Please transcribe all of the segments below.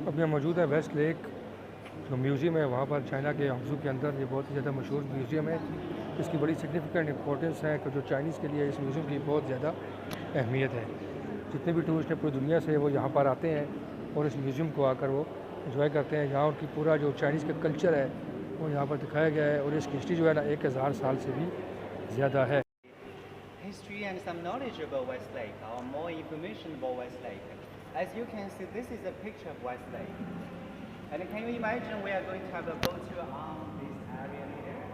अब यहाँ मौजूद है वेस्ट लेक जो म्यूज़ियम है, वहाँ पर चाइना के हांगझू के अंदर। ये बहुत ही ज़्यादा मशहूर म्यूज़ियम है। इसकी बड़ी सिग्निफिकेंट इंपॉर्टेंस है कि जो चाइनीज़ के लिए इस म्यूज़ियम की बहुत ज़्यादा अहमियत है। जितने भी टूरिस्ट हैं पूरी दुनिया से वो यहाँ पर आते हैं और इस म्यूज़ियम को आकर वो एंजॉय करते हैं। यहाँ उनकी पूरा जो चाइनीज़ का कल्चर है वो यहाँ पर दिखाया गया है और इसकी हिस्ट्री जो है ना 1000 साल से भी ज़्यादा है। History and some knowledge about West Lake, or more information about West Lake. As you can see, this is a picture of West Lake. And can you imagine we are going to have a boat tour on this area here?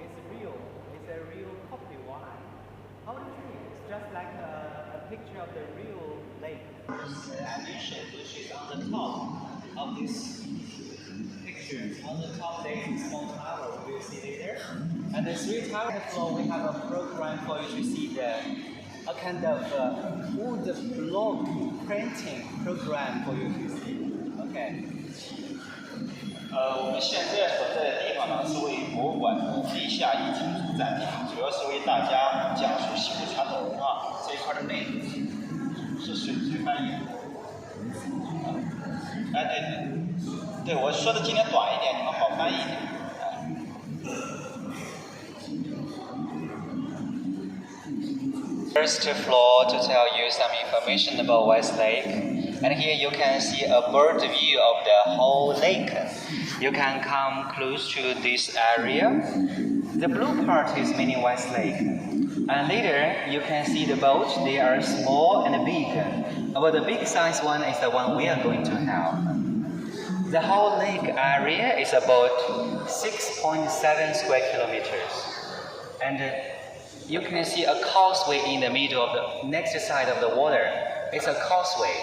It's real. It's a real copy one. How do you see it? It's just like a picture of the real lake. Ammunition, which is on the top of this picture. On the top there is a small tower. Will you see it there? And the 3 tower floor, we have a program for you to see a kind of wood block printing program for you to see. Okay. 我们现在所在的地方呢，是位于博物馆的地下一金属展厅，主要是为大家讲述西湖传统文化这一块的内容，是水翻译。哎，对，我说的尽量短一点，你们好翻译一点。First floor to tell you some information about West Lake. And here you can see a bird view of the whole lake. You can come close to this area. The blue part is meaning West Lake. And later you can see the boats. They are small and big. But the big size one is the one we are going to have. The whole lake area is about 6.7 square kilometers. And you can see a causeway in the middle of the next side of the water. It's a causeway.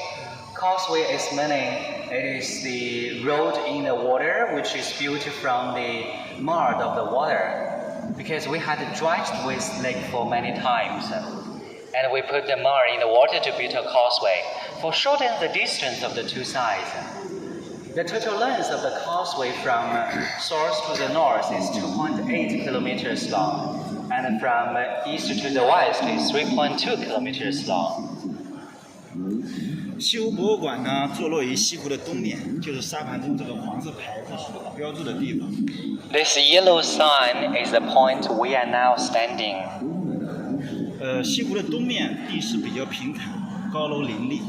Causeway is meaning it is the road in the water which is built from the mud of the water. Because we had dredged with lake for many times. And we put the mud in the water to build a causeway for shorten the distance of the two sides. The total length of the causeway from source to the north is 2.8 kilometers long. And from east to the west is 3.2 kilometers long. 西湖博物馆呢，坐落于西湖的东面，就是沙盘中这个黄色牌子所标注的地方。This yellow sign is the point we are now standing. 西湖的东面地势比较平坦，高楼林立。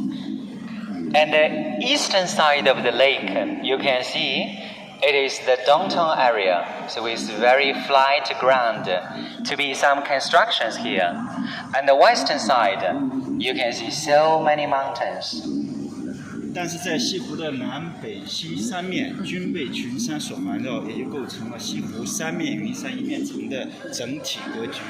And the eastern side of the lake, you can see it is the downtown area, so it's very flat ground. To be some constructions here. And the western side, you can see so many mountains. 但是在西湖的南北西三面均被群山所环绕，也就构成了西湖三面云山一面城的整体格局。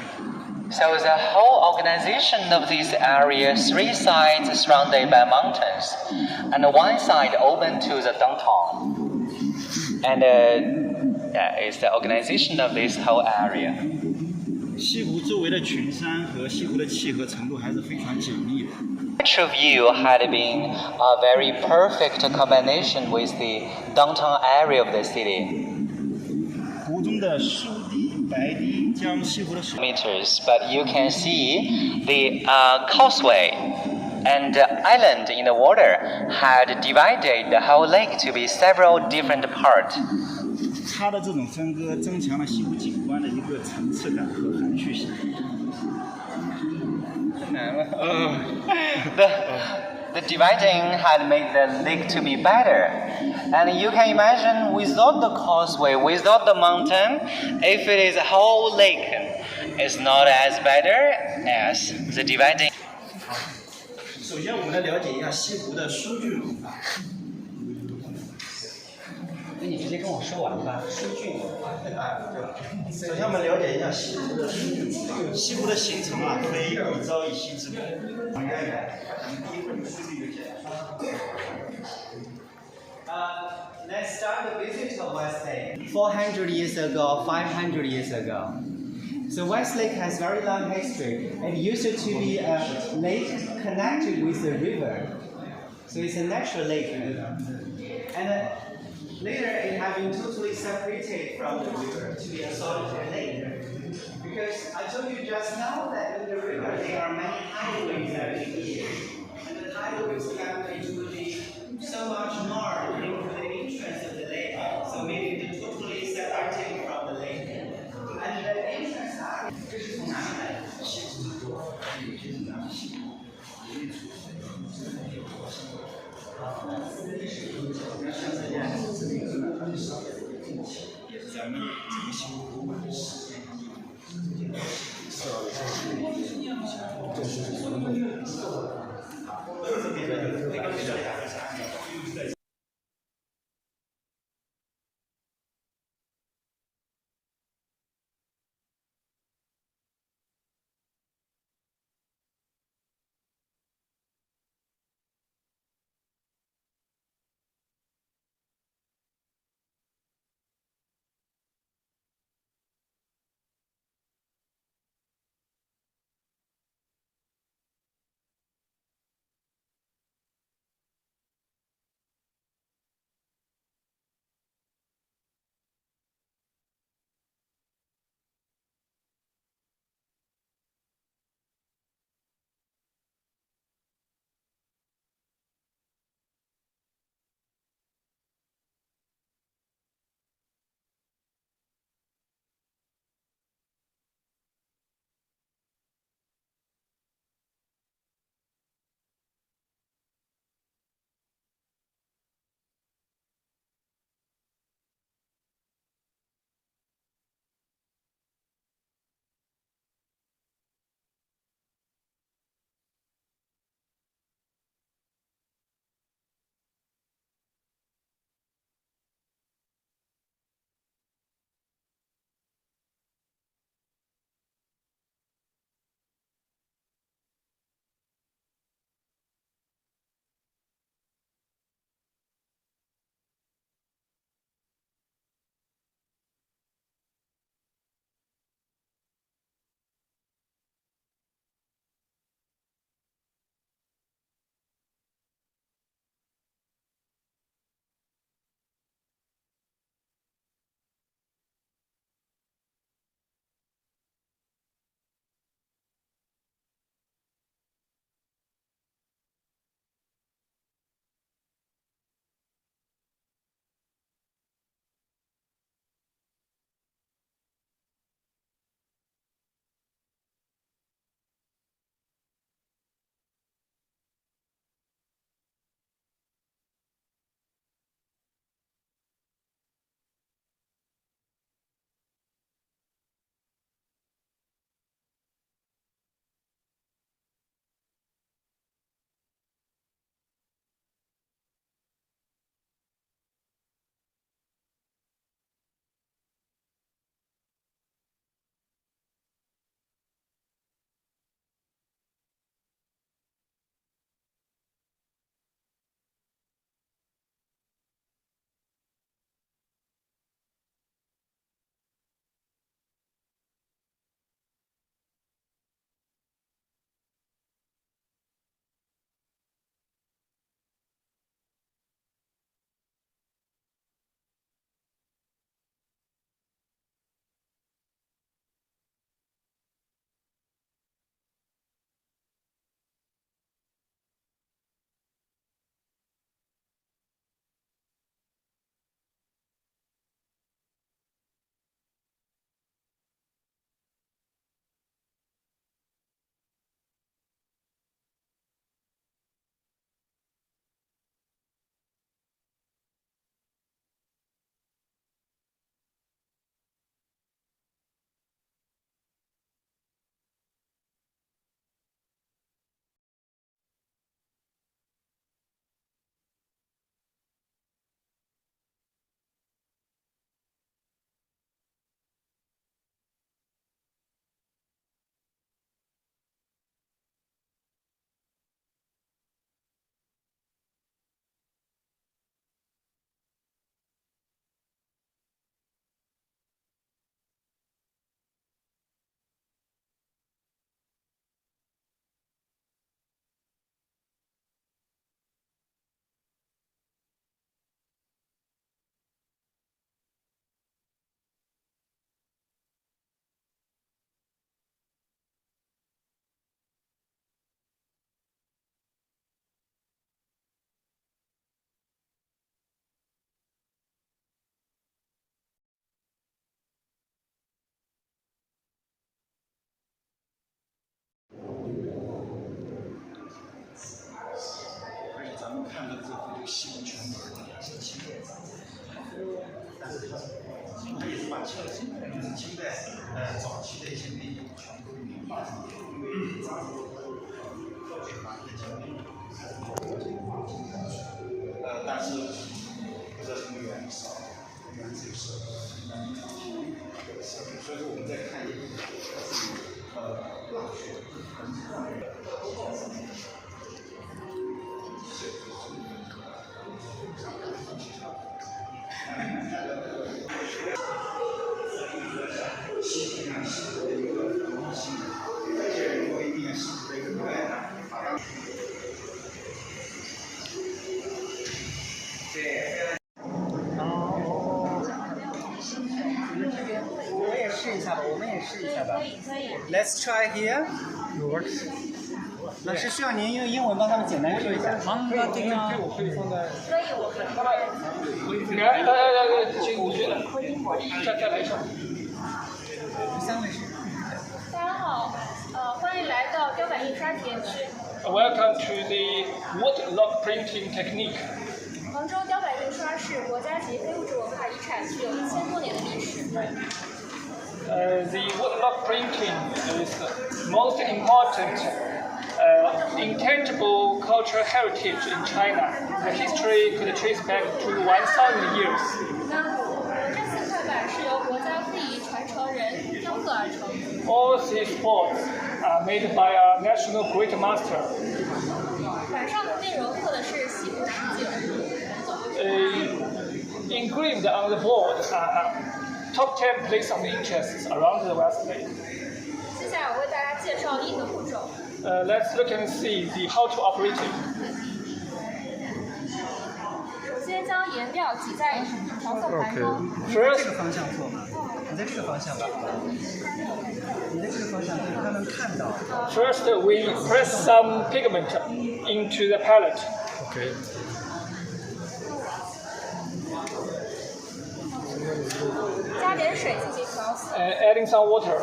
So the whole organization of this area, 3 sides surrounded by mountains, and one side open to the downtown. And it's the organization of this whole area. 西湖周围的群山和西湖的契合程度还是非常紧密的。Each of you had been a very perfect combination with the downtown area of the city. 湖中的树堤、白堤将西湖的水 meters, but you can see the causeway and island in the water had divided the whole lake to be several different parts. 它的这种分割增强了西湖景观的一个层次感和含蓄性。The dividing had made the lake to be better. And you can imagine without the causeway, without the mountain, if it is a whole lake, it's not as better as the dividing. 首先，我们来了解一下西湖的疏浚文化。你接跟我说完吧。疏浚文化。首先我们了解一下西湖的疏浚文化。西湖的形成啊，非一朝一夕之功。Let's start the visit of West Lake. 400 years ago, 500 years ago. So West Lake has very long history. It used to be a lake connected with a river. So it's a natural lake. And later it has been totally separated from the river to be a solitary lake. Because I told you just now that in the river there are many tidal waves every year. And the tidal waves can be so much more into the entrance of the lake. So maybe they totally separated from the lake. And the entrance area. 这是从哪里来的？也是咱们这个西湖博物馆的事。有西部全部是清代，但是它也是把清代早期的一些内容全部明化，因为杂志造纸嘛，也经历但是不知道什么原因少，原因就是所以说我们在看一个大学。我也试一下吧，我们也试一下吧。Let's try here. Works. 老师需要您用英文帮他们简单说一下。我可以放在。可以，我可以。来，请我觉得再来一下。三位是。大家好，欢迎来到雕版印刷体验区。Welcome to the woodblock printing technique. 杭州雕版印刷是国家级非物质文化遗产，具有1000多年的历史。The woodblock printing is the most important intangible cultural heritage in China. The history could trace back to 1,000 years. 这次快板是由国家非遗传承人雕刻而成。All these boards are made by a national great master. 板上的内容刻的是西湖十景。Engraved on the board are top 10 places of interest around the West Lake. 接下来我为大家介绍印的步骤。Let's look and see how to operate it. 首先将颜料挤在调色盘中。这个方向做吗？你在这个方向吧。你在这个方向对，他能看到。First, we press some pigment into the palette. Okay. 加点水进行调色。Adding some water.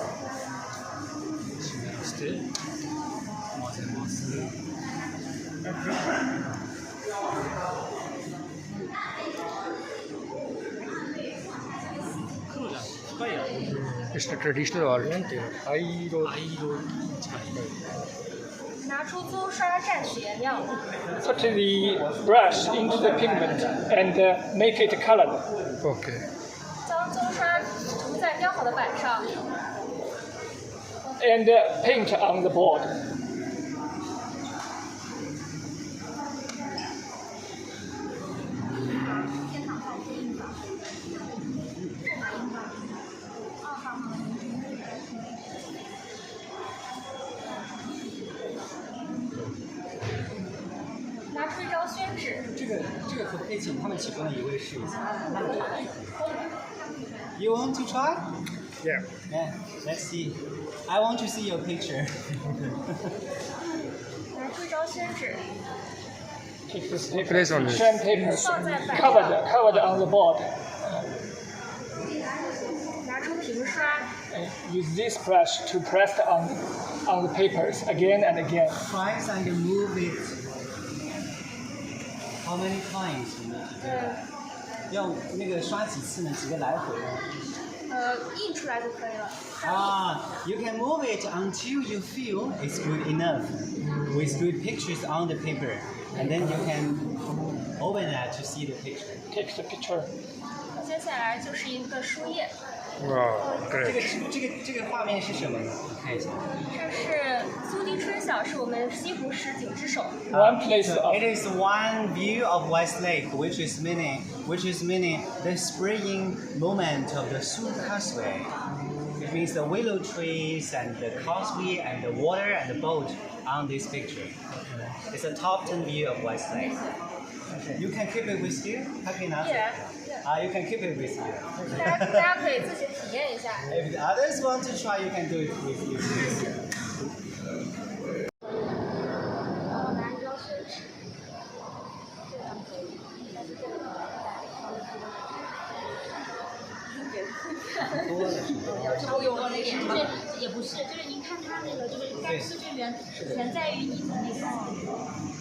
It's the traditional oriented. 拿出棕刷蘸取颜料。Put the brush into the pigment and make it colored. Okay. 将棕刷涂在雕好的板上。And paint on the board. 拿出一张宣纸。这个可不可以请他们其中的一位试一下？他们尝。You want to try? Yeah. Yeah. Let's see. I want to see your picture. 拿出一张宣纸。Take this place on this. Paper 放在板上。covered on the board. 拿出平刷。Use this brush to press on the papers again and again. Twice and move it. How many times you need to do? 要那个刷几次呢？几个来回呢？印出来就可以了。You can move it until you feel it's good enough, with good pictures on the paper, and then you can open that to see the picture. Take the picture. 接下来就是一个书页。Wow, great. 这个画面是什么呢？看一下。这是苏堤春晓，是我们西湖十景之首。One place. It is one view of West Lake, which is meaning the springing moment of the Su Causeway. It means the willow trees and the causeway and the water and the boat on this picture. It's a top 10 view of West Lake. You can keep it with you. 它可以拿走。You can keep it with you. 大家可以自己体验一下。If the others want to try, you can do it with you. 然后拿一张宣纸，这样可以。有那个，就是也不是，就是您看它那个，就是干湿这边全在于你的那个，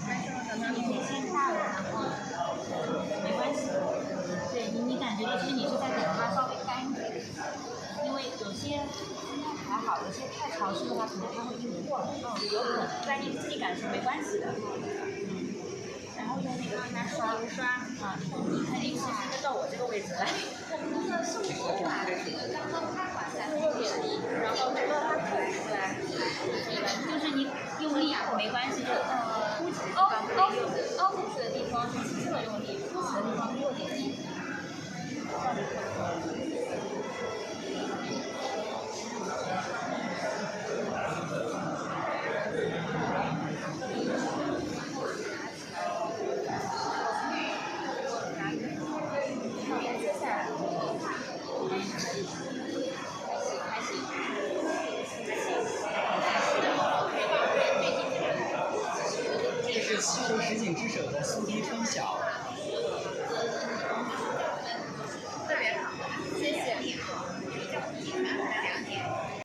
但是可能你先大了，然后老师的话，可能他会用错了，有可能，但你自己感受没关系的。然后用那个跟他刷一刷啊，你看你其实应该到我这个位置来。我们的圣火馆刚刚开馆在6点钟，然后直到它吐出来，就是你用力没关系，就凸起的地方可以用，凹进去的地方是轻轻的用力。